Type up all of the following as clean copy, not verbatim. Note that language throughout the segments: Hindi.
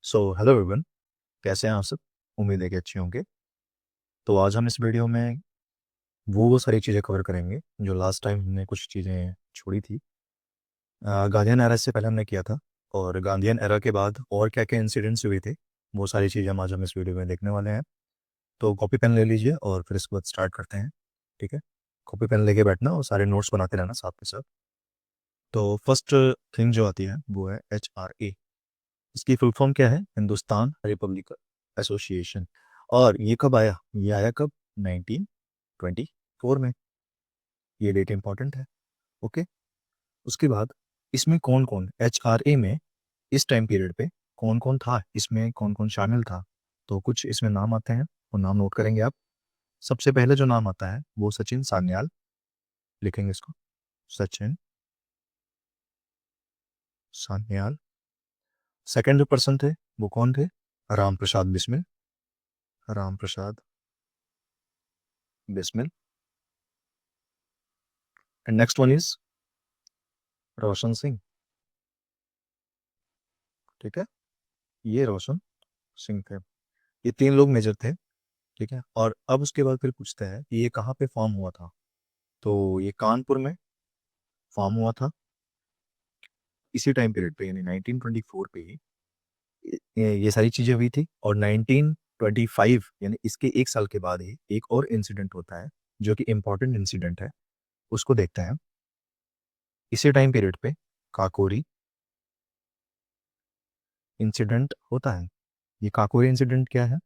हेलो एवरीवन, कैसे हैं आप सब? उम्मीद है कि अच्छे होंगे। तो आज हम इस वीडियो में वो सारी चीज़ें कवर करेंगे जो लास्ट टाइम हमने कुछ चीज़ें छोड़ी थी। गांधीयन एरा से पहले हमने किया था, और गांधीयन एरा के बाद और क्या क्या इंसिडेंट्स हुए थे, वो सारी चीज़ें हम इस वीडियो में देखने वाले हैं। तो कॉपी पेन ले लीजिए और फिर इसके बाद स्टार्ट करते हैं। ठीक है, कॉपी पेन लेके बैठना और सारे नोट्स बनाते रहना साथ के साथ। तो फर्स्ट थिंग जो आती है वो है HRA। इसकी फुल फॉर्म क्या है? Hindustan Republic association. और ये कब आया? ये आया कब? 1924 में। ये डेट इंपॉर्टेंट है। ओके। उसके बाद इसमें कौन कौन HRA में इस टाइम पीरियड पे कौन कौन था, इसमें कौन कौन शामिल था? तो कुछ इसमें नाम आते हैं, वो नाम नोट करेंगे आप। सबसे पहले जो नाम आता है वो सचिन सान्याल। लिखेंगे इसको, सचिन सान्याल। सेकंड जो पर्सन थे वो कौन थे? Ram Prasad Bismil. Ram Prasad Bismil. And next one is Roshan Singh. ठीक है, ये रोशन सिंह थे। ये तीन लोग मेजर थे। ठीक है, और अब उसके बाद फिर पूछते हैं कि ये कहाँ पे फॉर्म हुआ था। तो ये कानपुर में फॉर्म हुआ था, इसी टाइम पीरियड पे, यानी 1924 पे ही ये सारी चीज़ें हुई थी। और 1925 यानी इसके एक साल के बाद ही एक और इंसिडेंट होता है जो कि इम्पोर्टेंट इंसिडेंट है, उसको देखते हैं। इसी टाइम पीरियड पे काकोरी इंसिडेंट होता है। ये काकोरी इंसिडेंट क्या है?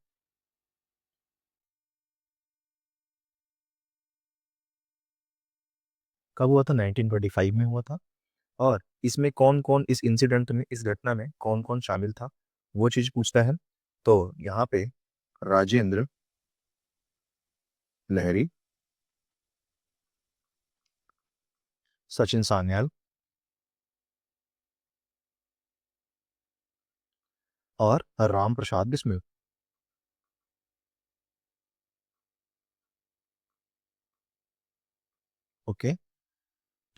कब हुआ था? 1925 में हुआ था। और इसमें कौन कौन, इस इंसिडेंट में, इस घटना में कौन कौन शामिल था, वो चीज पूछता है। तो यहाँ पे राजेंद्र लहरी, सचिन सान्याल और राम प्रसाद बिस्मिल। ओके,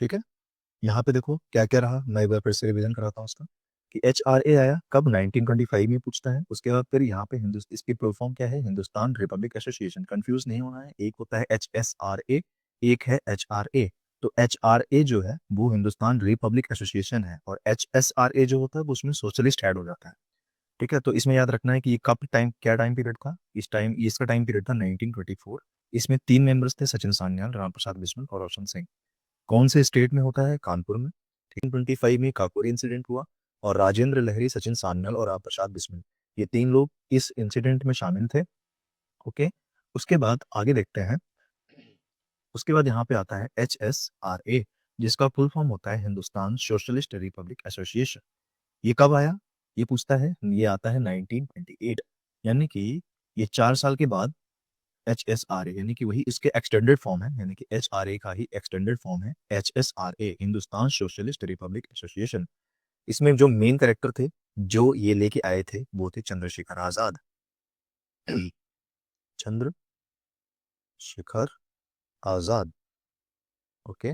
ठीक है। यहाँ पे देखो क्या क्या रहा, मैं एक बार फिर से रिवीजन कराता हूँ उसका। कि HRA आया कब? 1925 में पूछता है। उसके बाद फिर यहाँ पे हिंदुस्तान, इसकी फुल फॉर्म क्या है? Hindustan Republic association. कंफ्यूज नहीं होना है, एक होता है HSRA, एक है HRA। तो HRA जो है वो हिंदुस्तान रिपब्लिक एसोसिएशन है, और HSRA जो होता है वो उसमें सोशलिस्ट ऐड हो जाता है। ठीक है, तो इसमें याद रखना है कि ये कब टाइम, क्या टाइम पीरियड था इस टाइम, इसका टाइम पीरियड था 1924। इसमें तीन मेंबर्स थे, सचिन सान्याल, राम प्रसाद बिस्मिल और रोशन सिंह। कौन से स्टेट में होता है? कानपुर में। 1925 में काकोरी इंसिडेंट हुआ, और राजेंद्र लहरी, सचिन सान्याल और राम प्रसाद बिस्मिल, ये तीन लोग इस इंसिडेंट में शामिल थे। ओके। उसके बाद आगे देखते हैं। उसके बाद यहाँ पे आता है HSRA, जिसका फुल फॉर्म होता है हिंदुस्तान सोशलिस्ट रिपब्लिक एसोसिएशन। ये कब आया? ये पूछता है। ये आता है 1928, यानी कि ये 4 साल के बाद HSRA, यानी कि वही इसके एक्सटेंडेड फॉर्म है, यानी कि HRA का ही एक्सटेंडेड फॉर्म है HSRA, Hindustan socialist Republic association. इसमें जो मेन कैरेक्टर थे जो ये लेके आए थे वो थे चंद्रशेखर आजाद। चंद्रशेखर आजाद। ओके।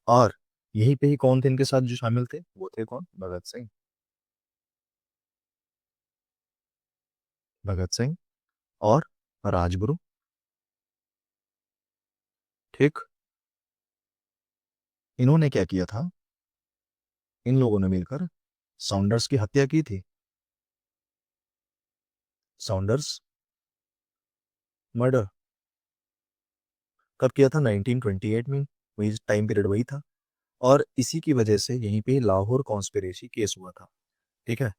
और यहीं पे ही कौन थे इनके साथ जो शामिल थे? वो थे कौन? भगत सिंह। भगत सिंह और राजगुरु। ठीक। इन्होंने क्या किया था? इन लोगों ने मिलकर साउंडर्स की हत्या की थी। साउंडर्स मर्डर कब किया था? 1928 में। वही टाइम पीरियड वही था। और इसी की वजह से यहीं पे लाहौर कॉन्स्पिरेसी केस हुआ था। ठीक है,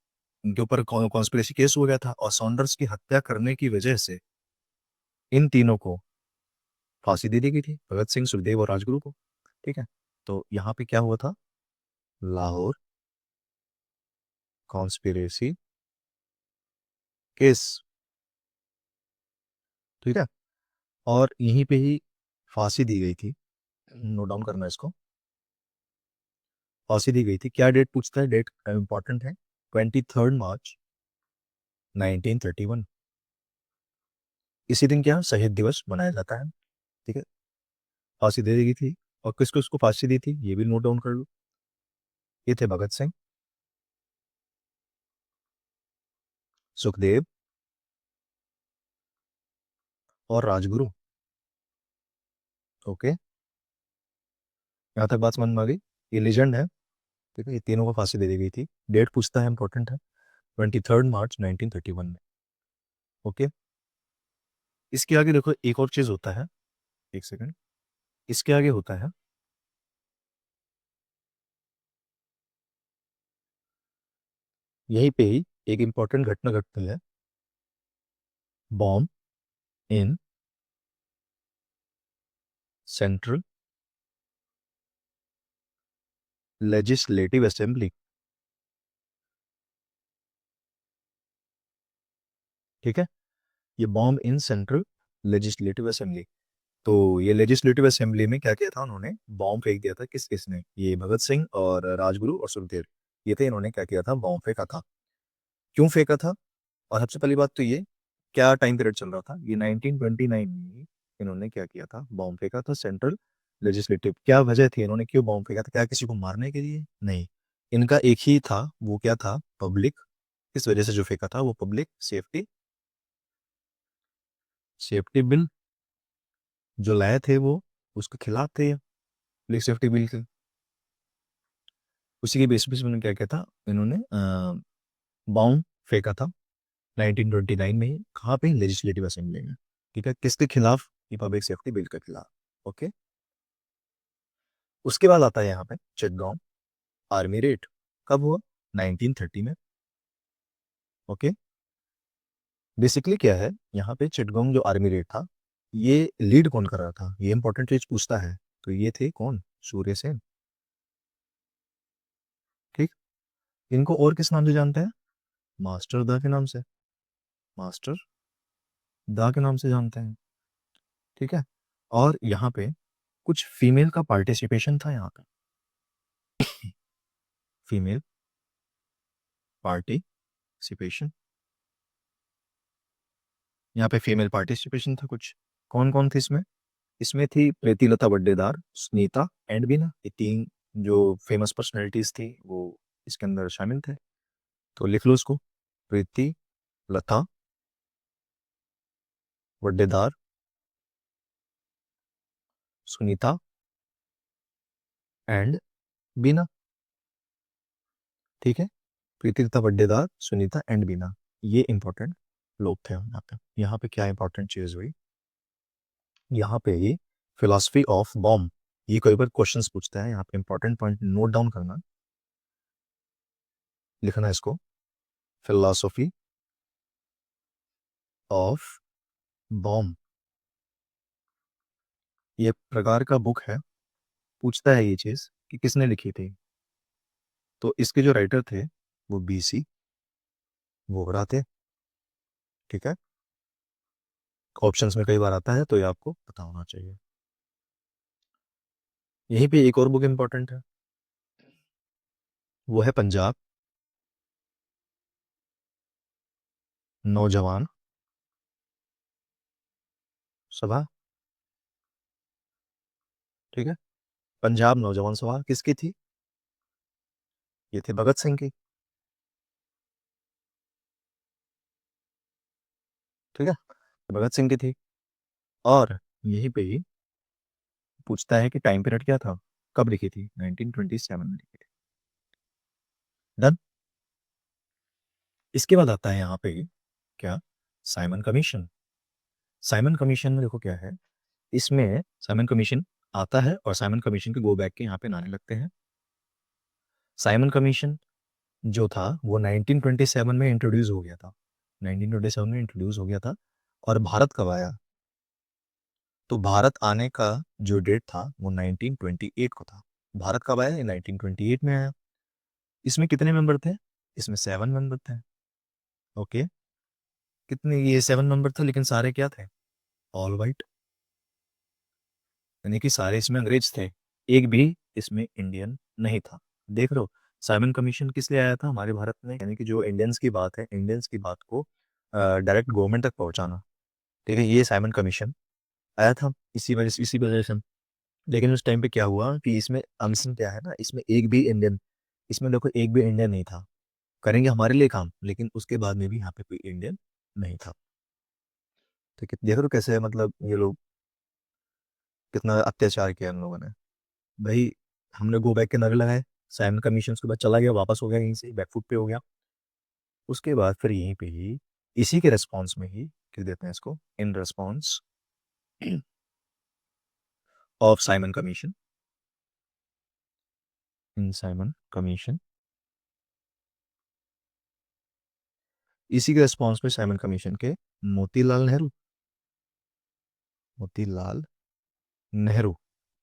इनके ऊपर कॉन्स्पिरेसी केस हो गया था, और सॉन्डर्स की हत्या करने की वजह से इन तीनों को फांसी दे दी गई थी, भगत सिंह, सुखदेव और राजगुरु को। ठीक है, तो यहाँ पे क्या हुआ था? Lahore conspiracy case. ठीक है, और यहीं पे ही फांसी दी गई थी। नोट डाउन करना इसको। फांसी दी गई थी। क्या डेट पूछता है? डेट इंपॉर्टेंट है। 23 मार्च 1931। इसी दिन क्या शहीद दिवस मनाया जाता है। ठीक है, फांसी दे दी गई थी। और किसको इसको फांसी दी थी ये भी नोट डाउन कर लो। ये थे भगत सिंह सुखदेव और राजगुरु। ओके, यहाँ तक बात समझ में आ गई। ये लेजेंड है, ठीक है, ये तीनों को फांसी दे दी गई थी। डेट पूछता है, इंपॉर्टेंट है, 23 मार्च 1931 में। ओके, इसके आगे देखो एक और चीज होता है, एक सेकंड, इसके आगे होता है, यहीं पे ही एक इंपॉर्टेंट घटना घटती है, bomb in central legislative assembly. ठीक है, ये bomb in central legislative assembly. तो ये लेजिस्लेटिव असेंबली में क्या किया था, उन्होंने बॉम्ब फेंक दिया था। किस किसने? ये भगत सिंह और राजगुरु और सुखदेव, ये थे, इन्होंने क्या किया था, बॉम्ब फेंका था। क्यों फेंका था? और सबसे पहली बात तो ये, क्या टाइम पीरियड चल रहा था, ये 1929 में ही इन्होंने क्या किया था, बॉम्ब फेंका था सेंट्रल लेजिस्लेटिव। क्या वजह थी, इन्होंने क्यों बॉम्ब फेंका था? क्या किसी को मारने के लिए? नहीं, इनका एक ही था, वो क्या था, पब्लिक, किस वजह से जो फेंका था, वो पब्लिक सेफ्टी, सेफ्टी बिल जो लाए थे वो उसके खिलाफ थे, पब्लिक सेफ्टी बिल के। उसी के बेसिस पे उन्होंने क्या किया था, इन्होंने बॉम्ब फेंका था 1929 में ही। कहाँ पे? लेजिस्लेटिव असेंबली में। ठीक है, किसके खिलाफ? ये पब्लिक सेफ्टी बिल के खिलाफ। ओके, उसके बाद आता है यहाँ पे चिटगांव आर्मी रेड। कब हुआ? 1930 में। ओके, बेसिकली क्या है यहाँ पे, चिटगांव जो आर्मी रेड था, ये लीड कौन कर रहा था, ये इंपॉर्टेंट चीज पूछता है। तो ये थे कौन? सूर्य सेन। ठीक, इनको और किस नाम से जानते हैं? मास्टर दा के नाम से, मास्टर दा के नाम से जानते हैं। ठीक है, और यहाँ पे कुछ फीमेल का पार्टिसिपेशन था यहाँ पे, फीमेल पार्टिसिपेशन, यहाँ पे फीमेल पार्टिसिपेशन था कुछ। कौन कौन थी इसमें? इसमें थी प्रीतिलता वड्डेदार, सुनीता एंड बीना, ये तीन जो फेमस पर्सनैलिटीज थी वो इसके अंदर शामिल थे। तो लिख लो इसको, प्रीति लता वड्डेदार, सुनीता एंड बीना। ठीक है, प्रीति लता वड्डेदार, सुनीता एंड बीना, ये इंपॉर्टेंट लोग थे यहाँ पे। यहाँ पे क्या इंपॉर्टेंट चीज हुई, यहाँ पे ये फिलॉसफी ऑफ बॉम्ब, ये कई बार क्वेश्चंस पूछता है, यहाँ पे इंपॉर्टेंट पॉइंट नोट डाउन करना, लिखना है इसको, फिलॉसफी ऑफ बॉम्ब, ये प्रकार का बुक है। पूछता है ये चीज कि किसने लिखी थी, तो इसके जो राइटर थे वो BC वोहरा थे। ठीक है, ऑप्शंस में कई बार आता है, तो ये आपको पता होना चाहिए। यहीं पे एक और बुक इंपॉर्टेंट है, वो है पंजाब नौजवान सभा। ठीक है, पंजाब नौजवान सभा किसकी थी? ये थे भगत सिंह की। ठीक है, भगत सिंह की थी। और यहीं पे ही पूछता है कि टाइम पीरियड क्या था, कब लिखी थी, 1927 में लिखी थी। डन। इसके बाद आता है यहाँ पे क्या, साइमन कमीशन। साइमन कमीशन में देखो क्या है, इसमें साइमन कमीशन आता है और साइमन कमीशन के गो बैक के यहाँ पे नारे लगते हैं। साइमन कमीशन जो था वो 1927 में इंट्रोड्यूस हो गया था, 1927 में इंट्रोड्यूस हो गया था। और भारत कब आया? तो भारत आने का जो डेट था वो 1928 को था। भारत कब आया? 1928 में आया। इसमें कितने मेंबर थे? इसमें 7 मेंबर थे। ओके, कितने, ये 7 मेंबर थे, लेकिन सारे क्या थे, ऑल वाइट, यानी कि सारे इसमें अंग्रेज थे, एक भी इसमें इंडियन नहीं था। देख लो, साइमन कमीशन किस लिए आया था हमारे भारत में, यानी कि जो इंडियंस की बात है, इंडियंस की बात को डायरेक्ट गवर्नमेंट तक पहुंचाना। ठीक है, ये साइमन कमीशन आया था इसी वजह से। लेकिन उस टाइम पे क्या हुआ कि इसमें अनसन क्या है ना, इसमें एक भी इंडियन, इसमें देखो एक भी इंडियन नहीं था। करेंगे हमारे लिए काम, लेकिन उसके बाद में भी यहाँ पे कोई इंडियन नहीं था। ठीक है, देख रहे हो कैसे मतलब ये लोग कितना अत्याचार किया इन लोगों ने। भाई हमने गो बैक के नारे लगाए, साइमन कमीशन के बाद चला गया, वापस हो गया, यहीं से बैकफुट पे हो गया। उसके बाद फिर यहीं पे ही इसी के रेस्पॉन्स में ही क्या देते हैं इसको, in response of Simon commission, in Simon commission, इसी के रेस्पॉन्स में साइमन कमीशन के मोतीलाल नेहरू, मोतीलाल नेहरू,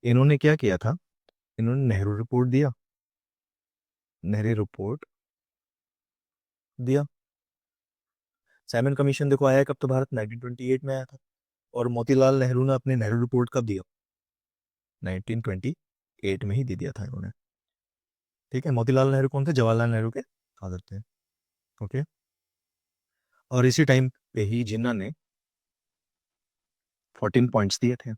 इन्होंने क्या किया था, इन्होंने नेहरू रिपोर्ट दिया, नेहरू रिपोर्ट दिया। साइमन कमीशन देखो आया कब, तो भारत 1928 में आया था, और मोतीलाल नेहरू ने अपने नेहरू रिपोर्ट कब दिया, 1928 में ही दे दिया था इन्होंने। ठीक है, मोतीलाल नेहरू कौन थे, जवाहरलाल नेहरू के फादर थे। ओके, और इसी टाइम पे ही जिन्ना ने 14 पॉइंट्स दिए थे,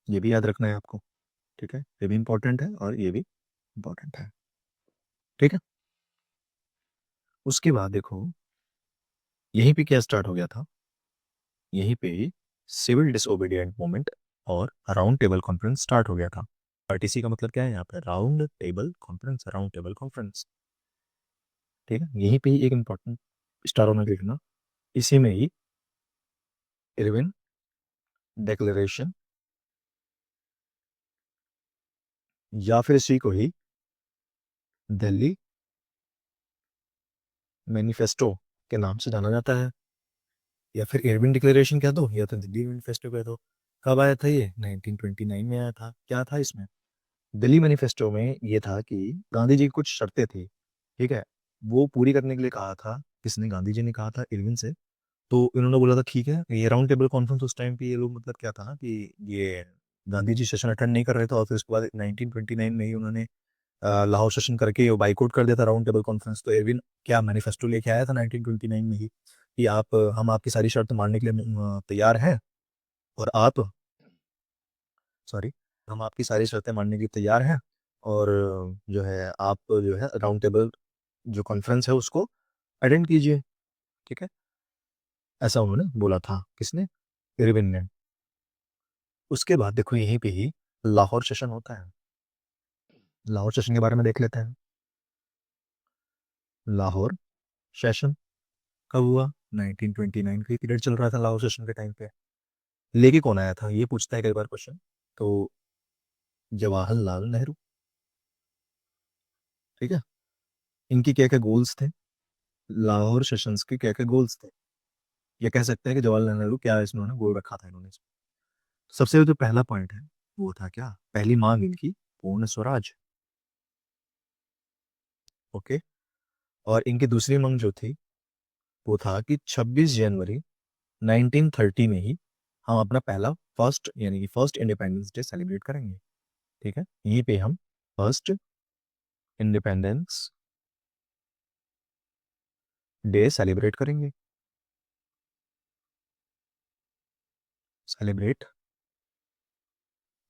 ये भी याद रखना है आपको। ठीक है, ये भी इंपॉर्टेंट है और ये भी इंपॉर्टेंट है। ठीक है, उसके बाद देखो यहीं पे क्या स्टार्ट हो गया था, यहीं पे ही सिविल डिसोबीडिएंट मूवमेंट और राउंड टेबल कॉन्फ्रेंस स्टार्ट हो गया था। आरटीसी का मतलब क्या है यहाँ पे, round table conference, round table conference. ठीक है, यहीं पे ही एक इंपॉर्टेंट स्टार होना लिखना, इसी में ही इरविन डिक्लेरेशन, या फिर इसी को ही दिल्ली मैनिफेस्टो के नाम से जाना जाता है, या फिर इरविन डिक्लेरेशन कह दो या तो दिल्ली मैनिफेस्टो कह दो। कब आया था ये, 1929 में आया था। क्या था इसमें, दिल्ली मैनिफेस्टो में ये था कि गांधी जी की कुछ शर्तें थी, ठीक है, वो पूरी करने के लिए कहा था, किसने, गांधी जी ने कहा था इरविन से। तो इन्होंने बोला था ठीक है, ये राउंड टेबल कॉन्फ्रेंस उस टाइम पे ये लोग मतलब क्या था ना कि ये गांधी जी सेशन अटेंड नहीं कर रहे थे, और फिर उसके बाद 1929 में ही उन्होंने लाहौर सेशन करके बाइकआउट कर दिया था राउंड टेबल कॉन्फ्रेंस। तो इरविन क्या मैनिफेस्टो लेके आया था 1929 में ही कि आप हम आपकी सारी शर्त मानने के लिए तैयार हैं, और आप, सॉरी, हम आपकी सारी शर्तें मानने के लिए तैयार हैं, और जो है आप जो है राउंड टेबल जो कॉन्फ्रेंस है उसको अटेंड कीजिए। ठीक है, ऐसा उन्होंने बोला था, किसने, इरविन ने। उसके बाद देखो यहीं पे ही लाहौर सेशन होता है, लाहौर सेशन के बारे में देख लेते हैं। लाहौर सेशन कब हुआ, 1929 का पीरियड चल रहा था लाहौर सेशन के टाइम पे। लेके कौन आया था, ये पूछता है कई बार क्वेश्चन। तो जवाहरलाल नेहरू। ठीक है, इनकी क्या क्या गोल्स थे, लाहौर सेशंस के क्या क्या गोल्स थे, ये कह सकते हैं कि जवाहरलाल नेहरू क्या इन्होंने गोल रखा था इन्होंने। सबसे जो पहला पॉइंट है वो था क्या, पहली मांग इनकी पूर्ण स्वराज। ओके, और इनकी दूसरी मांग जो थी वो था कि 26 जनवरी 1930 में ही हम अपना पहला फर्स्ट यानी कि फर्स्ट इंडिपेंडेंस डे सेलिब्रेट करेंगे। ठीक है, यहीं पे हम फर्स्ट इंडिपेंडेंस डे सेलिब्रेट करेंगे, सेलिब्रेट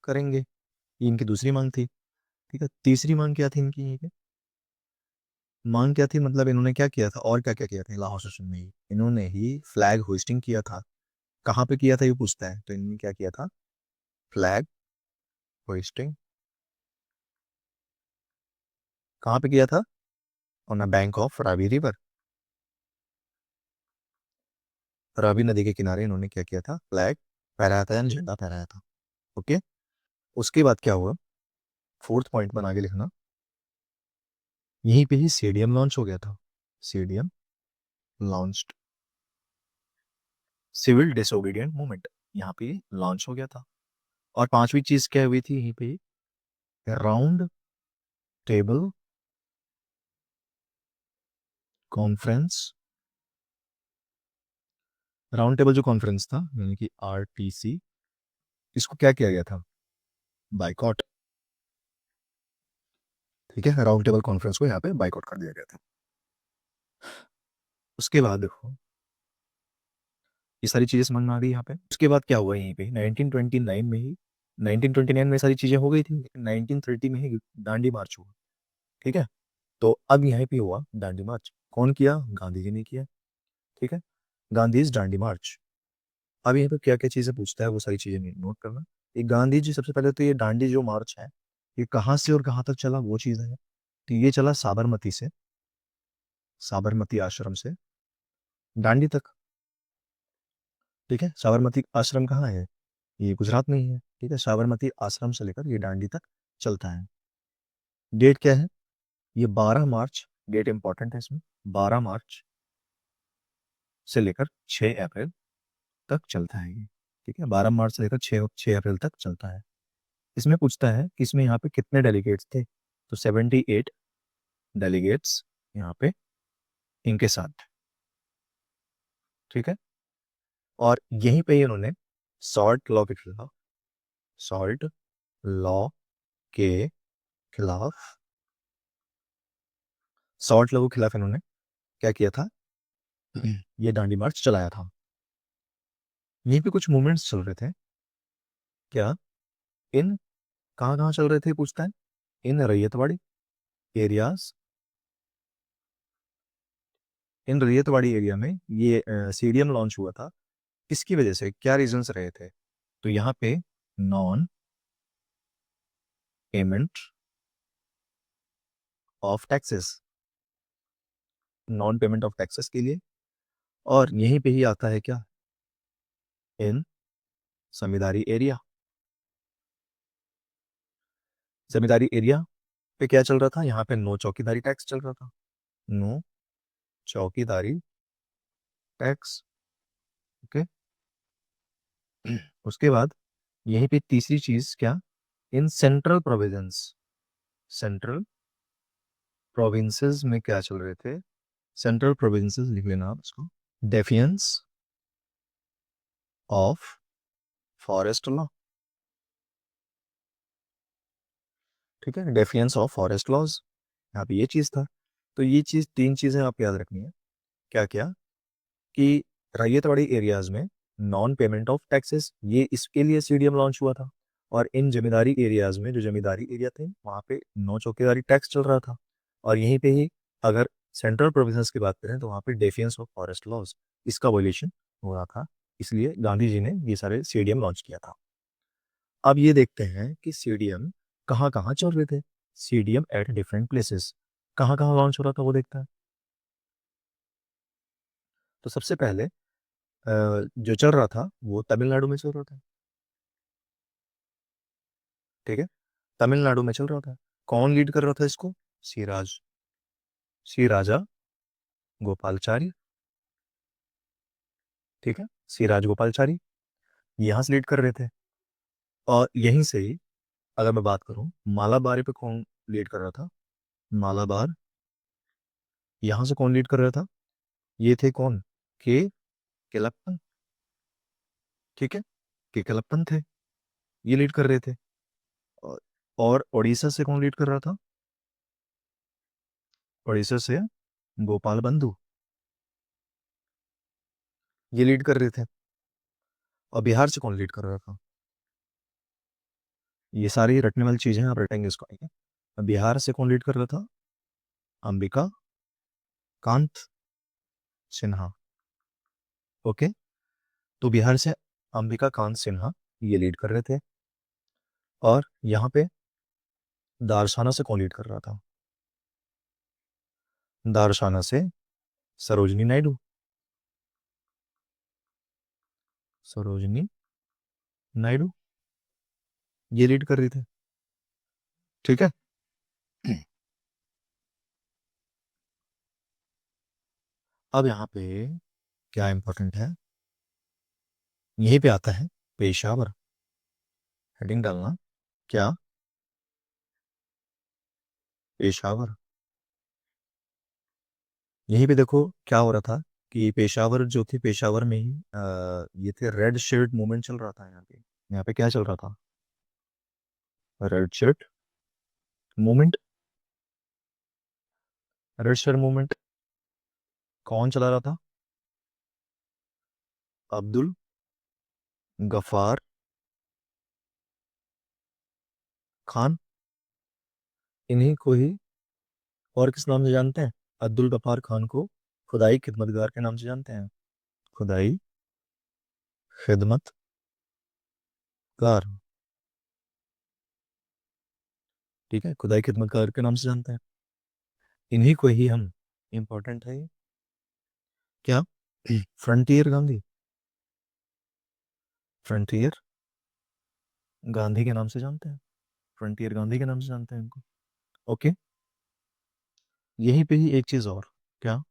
करेंगे। ये इनकी दूसरी मांग थी। ठीक है, तीसरी मांग क्या थी इनकी, ये क्या मांग क्या थी, मतलब इन्होंने क्या किया था, और क्या क्या किया था लाहौर सेशन में ही, इन्होंने ही फ्लैग होइस्टिंग किया था। कहाँ पे किया था ये पूछता है, तो इन्होंने क्या किया था, फ्लैग होइस्टिंग कहाँ पे किया था, on the bank of Ravi river, Ravi नदी के किनारे इन्होंने क्या किया था, फ्लैग फहराया था, यानी झंडा फहराया था। ओके, उसके बाद क्या हुआ, फोर्थ पॉइंट बना के लिखना, यहीं पे ही सीडीएम लॉन्च हो गया था, CDM launched, civil disobedient movement यहाँ पे लॉन्च हो गया था। और पांचवी चीज क्या हुई थी यहीं पे, round table conference, round table जो कॉन्फ्रेंस था यानी कि आरटीसी, इसको क्या किया गया था, बाइकॉट। ठीक है, राउंड टेबल कॉन्फ्रेंस को यहाँ पे बाइकआउट कर दिया गया था। उसके बाद देखो ये सारी चीजें समझ में आ गई यहाँ पे। उसके बाद क्या हुआ यहीं पे 1929 में ही, 1929 में सारी चीजें हो गई थी, लेकिन 1930 में ही दांडी मार्च हुआ। ठीक है, तो अब यहीं पे हुआ दांडी मार्च। कौन किया? गांधी जी ने किया। ठीक है, गांधीज दांडी मार्च। अब यहाँ पे क्या क्या चीजें पूछता है वो सारी चीजें नोट करना। ये गांधी जी, सबसे पहले तो ये दांडी जो मार्च है ये कहाँ से और कहाँ तक चला वो चीज है। तो ये चला साबरमती से, साबरमती आश्रम से दांडी तक। ठीक है, साबरमती आश्रम कहाँ है? ये गुजरात में ही है। ठीक है, साबरमती आश्रम से लेकर ये दांडी तक चलता है। डेट क्या है? ये 12 मार्च, डेट इंपॉर्टेंट है इसमें। 12 मार्च से लेकर 6 अप्रैल तक चलता है ये। ठीक है, 12 मार्च से लेकर 6 अप्रैल तक चलता है। इसमें पूछता है कि इसमें यहाँ पे कितने डेलीगेट्स थे। तो 78 डेलीगेट्स यहाँ पे इनके साथ। ठीक है, और यहीं पे ही उन्होंने सॉल्ट लॉ के खिलाफ, सॉल्ट लॉ के खिलाफ, सॉल्ट लॉ के खिलाफ इन्होंने क्या किया था? ये दांडी मार्च चलाया था। यहीं पे कुछ मूवमेंट्स चल रहे थे। क्या? इन कहाँ कहाँ चल रहे थे पूछता है। इन रैयतवाड़ी एरियाज, इन रैयतवाड़ी एरिया में ये सीडीएम लॉन्च हुआ था। किसकी वजह से, क्या रीजंस रहे थे? तो यहाँ पे non payment of taxes, non payment of taxes के लिए। और यहीं पे ही आता है क्या? इन जमींदारी एरिया, जमींदारी एरिया पे क्या चल रहा था? यहाँ पे नो चौकीदारी टैक्स चल रहा था। No chowkidari tax. ओके। उसके बाद यहीं पे तीसरी चीज क्या? In central provisions, central provinces में क्या चल रहे थे? सेंट्रल प्रोविंसेस लिख लेना आप इसको। Defiance of forest law. ठीक है, डेफियंस ऑफ फॉरेस्ट लॉज, यहाँ पे ये चीज था। तो ये चीज, तीन चीजें आप याद रखनी है। क्या क्या? कि रैयतवाड़ी एरियाज में नॉन पेमेंट ऑफ टैक्सेस, ये इसके लिए सीडीएम लॉन्च हुआ था। और इन जमींदारी एरियाज में, जो जमींदारी एरिया थे वहाँ पे नो चौकीदारी टैक्स चल रहा था। और यहीं पे ही अगर सेंट्रल प्रोविजंस की बात करें तो वहाँ पे डेफियंस ऑफ फॉरेस्ट लॉज, इसका वॉयलेशन हो रहा था। इसलिए गांधी जी ने ये सारे सीडीएम लॉन्च किया था। अब ये देखते हैं कि सीडीएम कहाँ कहाँ चल रहे थे। सीडीएम एट डिफरेंट प्लेसेस, कहाँ कहाँ लॉन्च हो रहा था वो देखता है। तो सबसे पहले जो चल रहा था वो तमिलनाडु में चल रहा था। ठीक है, तमिलनाडु में चल रहा था। कौन लीड कर रहा था इसको? सिराज, सी राजा गोपालचारी। ठीक है, सिराज गोपालचारी यहाँ से लीड कर रहे थे। और यहीं से ही अगर मैं बात करूं मालाबार पे कौन लीड कर रहा था? मालाबार, यहाँ से कौन लीड कर रहा था? ये थे कौन? के केलप्पन। ठीक है, के केलप्पन थे, ये लीड कर रहे थे। और और उड़ीसा से कौन लीड कर रहा था? उड़ीसा से गोपाल बंधु, ये लीड कर रहे थे। और बिहार से कौन लीड कर रहा था? ये सारी रटने वाली चीजें हैं, आप रटेंगे इसको। ठीक है, बिहार से कौन लीड कर रहा था? अंबिका कांत सिन्हा। ओके, तो बिहार से अंबिका कांत सिन्हा ये लीड कर रहे थे। और यहाँ पे दारसाना से कौन लीड कर रहा था? दारसाना से सरोजनी नायडू, सरोजनी नायडू ये लीड कर रही थे। ठीक है, अब यहाँ पे क्या इंपॉर्टेंट है, यहीं पे आता है पेशावर। हेडिंग डालना क्या? पेशावर। यहीं पे देखो क्या हो रहा था कि पेशावर जो थी, पेशावर में ही ये थे रेड शर्ट मूवमेंट चल रहा था। यहाँ पे क्या चल रहा था? Red shirt movement. Red shirt movement कौन चला रहा था? अब्दुल गफार खान, इन्हीं को ही और किस नाम से जानते हैं? अब्दुल गफ्फार खान को खुदाई खिदमतगार के नाम से जानते हैं। खुदाई खिदमतगार। ठीक है, खुदाई खिदमतगार के नाम से जानते हैं। इन्हीं को ही हम, इंपॉर्टेंट है ये क्या, फ्रंटियर गांधी, फ्रंटियर गांधी के नाम से जानते हैं। फ्रंटियर गांधी के नाम से जानते हैं इनको। ओके। यहीं पे ही एक चीज और, क्या,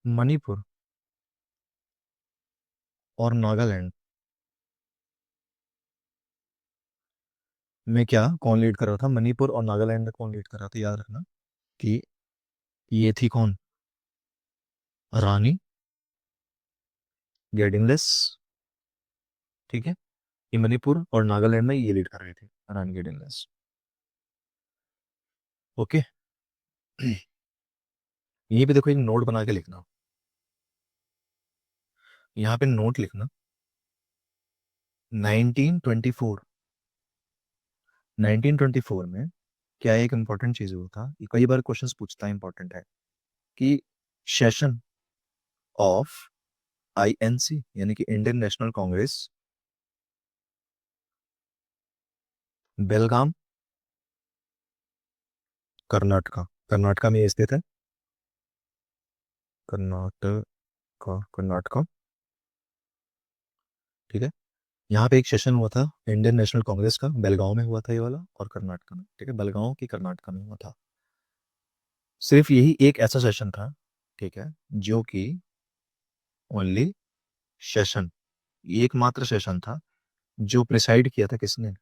मणिपुर और नागालैंड में क्या कौन लीड कर रहा था? मणिपुर और नागालैंड में कौन लीड कर रहा था? याद रखना कि ये थी कौन, रानी गेडिंगलेस। ठीक है, ये मणिपुर और नागालैंड में ये लीड कर रहे थे, रानी गेडिंगलेस। ओके। यहीं पे देखो एक नोट बना के लिखना, यहाँ पे नोट लिखना, 1924, 1924 में क्या एक इंपॉर्टेंट चीज हुआ था, ये कई बार क्वेश्चंस पूछता है, इंपॉर्टेंट है, कि सेशन ऑफ आईएनसी यानी कि इंडियन नेशनल कांग्रेस बेलगाम कर्नाटका, कर्नाटका में ये स्थित है, कर्नाटका, कर्नाटका। ठीक है, यहाँ पे एक सेशन हुआ था इंडियन नेशनल कांग्रेस का, बेलगांव में हुआ था ये वाला, और कर्नाटका में। ठीक है, बेलगांव की कर्नाटका में हुआ था। सिर्फ यही एक ऐसा सेशन था, ठीक है, जो कि ओनली सेशन, एकमात्र सेशन था जो प्रिसाइड किया था किसने?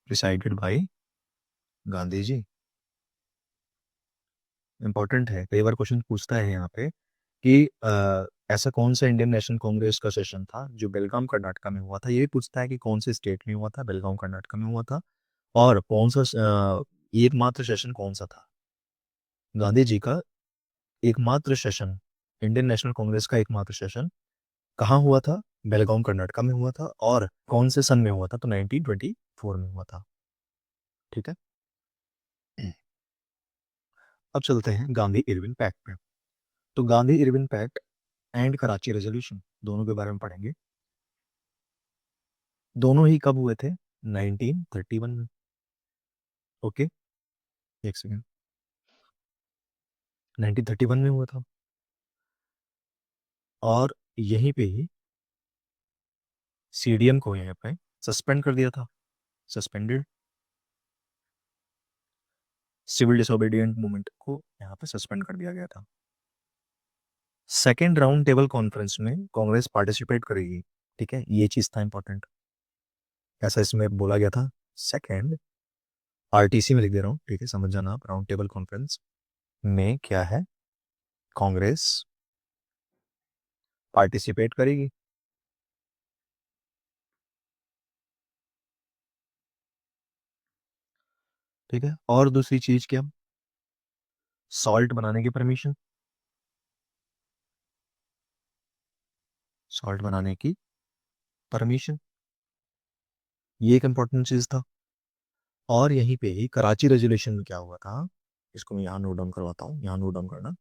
Presided by Gandhi ji. Important है, कई बार क्वेश्चन पूछता है यहाँ पे कि ऐसा कौन सा इंडियन नेशनल कांग्रेस का सेशन था जो बेलगाम कर्नाटका में हुआ था। ये भी पूछता है कि कौन से स्टेट में हुआ था, बेलगाम कर्नाटका में हुआ था, और कौन सा एकमात्र सेशन कौन सा था। गांधी जी का एकमात्र सेशन, इंडियन नेशनल कांग्रेस का एकमात्र सेशन कहाँ हुआ था? बेलगाम कर्नाटका में हुआ था। और कौन से सन में हुआ था? तो 1924 में हुआ था। ठीक है, अब चलते हैं गांधी इरविन पैक्ट पे। तो Gandhi Irwin pact and Karachi resolution दोनों के बारे में पढ़ेंगे। दोनों ही कब हुए थे? 1931 में। ओके, एक सेकेंड, 1931 में हुआ था। और यहीं पे ही सीडीएम को यहाँ पे सस्पेंड कर दिया था, सस्पेंडेड, सिविल डिसोबीडिएंट मूवमेंट को यहाँ पे सस्पेंड कर दिया गया था। सेकेंड राउंड टेबल कॉन्फ्रेंस में कांग्रेस पार्टिसिपेट करेगी। ठीक है, ये चीज था इंपॉर्टेंट, ऐसा इसमें बोला गया था। सेकेंड, आरटीसी में लिख दे रहा हूँ, ठीक है, समझ जाना आप, राउंड टेबल कॉन्फ्रेंस में क्या है, कांग्रेस पार्टिसिपेट करेगी। ठीक है, और दूसरी चीज क्या, सॉल्ट बनाने की परमिशन, सॉल्ट बनाने की परमिशन, ये एक इंपॉर्टेंट चीज था। और यहीं पे ही कराची रेजोल्यूशन में क्या हुआ था, इसको मैं यहाँ नोट डाउन करवाता हूँ, यहाँ नोट डाउन करना।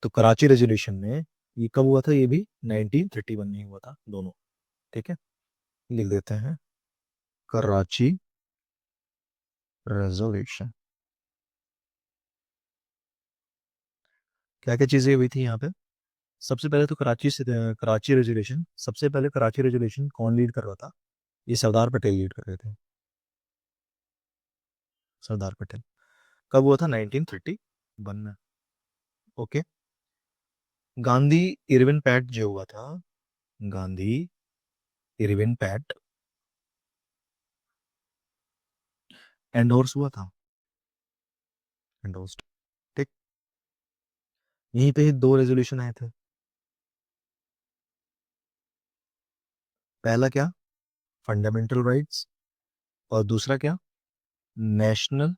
तो कराची रेजोल्यूशन में ये कब हुआ था? ये भी 1931 में हुआ था, दोनों। ठीक है, लिख देते हैं कराची रेजोल्यूशन। क्या क्या चीजें हुई थी यहाँ पे? सबसे पहले तो कराची से, कराची रेजोल्यूशन, सबसे पहले कराची रेजोल्यूशन कौन लीड कर रहा था? ये सरदार पटेल लीड कर रहे थे, सरदार पटेल। कब हुआ था? 1931 में। ओके। गांधी इरविन पैक्ट जो हुआ था, गांधी इरविन पैक्ट एंडोर्स हुआ था, एंडोर्स्ड। ठीक, यहीं पे ही दो रेजोल्यूशन आए थे। पहला क्या, फंडामेंटल राइट्स, और दूसरा क्या, नेशनल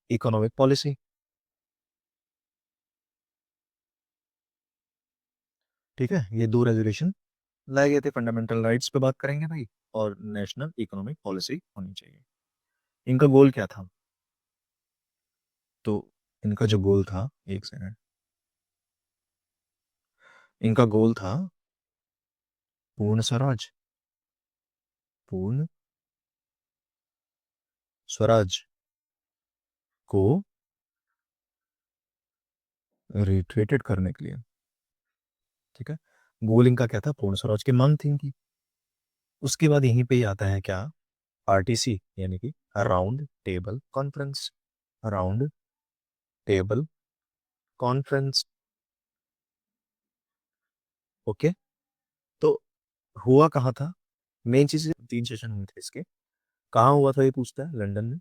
इकोनॉमिक पॉलिसी। ठीक है, ये दो रेजोल्यूशन लाए गए थे। फंडामेंटल राइट्स पे बात करेंगे भाई, और नेशनल इकोनॉमिक पॉलिसी होनी चाहिए। इनका गोल क्या था? तो इनका जो गोल था, एक सेकंड, इनका गोल था पूर्ण स्वराज, पूर्ण स्वराज को रिट्रेटेड करने के लिए। ठीक है, गोल इनका क्या था? पूर्ण स्वराज की मांग थी इनकी। उसके बाद यहीं पे ही आता है क्या? आरटीसी, यानी कि round table conference. Round table conference. Okay, तो हुआ कहाँ था? मेन चीज, 3 सेशन हुए थे इसके। कहाँ हुआ था ये पूछता है, लंदन में।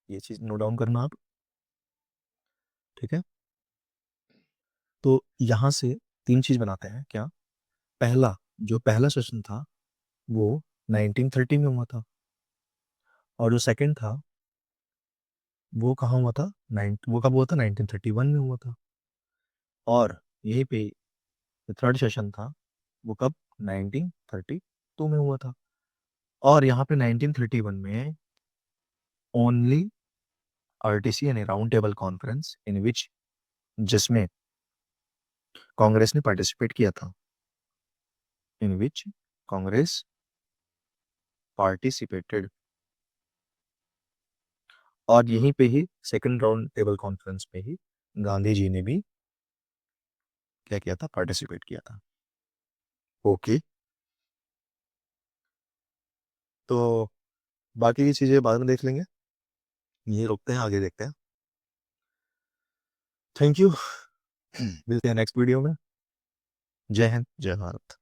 ये चीज नोट डाउन करना आप। ठीक है, तो यहां से 3 चीज बनाते हैं क्या? पहला, जो पहला सेशन था वो 1930 में हुआ था, और जो सेकंड था वो कहाँ हुआ था? वो कब हुआ था? 1931 में हुआ था। और यहीं पे जो थर्ड सेशन था वो कब? 1932 में हुआ था। और यहाँ पे 1931 में ओनली आरटीसी यानी राउंड टेबल कॉन्फ्रेंस इन विच, जिसमें कांग्रेस ने पार्टिसिपेट किया था, इन विच कांग्रेस पार्टिसिपेटेड। और यहीं पे ही सेकंड राउंड टेबल कॉन्फ्रेंस में ही गांधी जी ने भी क्या किया था? पार्टिसिपेट किया था। ओके, तो बाकी की चीजें बाद में देख लेंगे, ये रुकते हैं, आगे देखते हैं। थैंक यू, मिलते हैं नेक्स्ट वीडियो में। जय हिंद, जय भारत।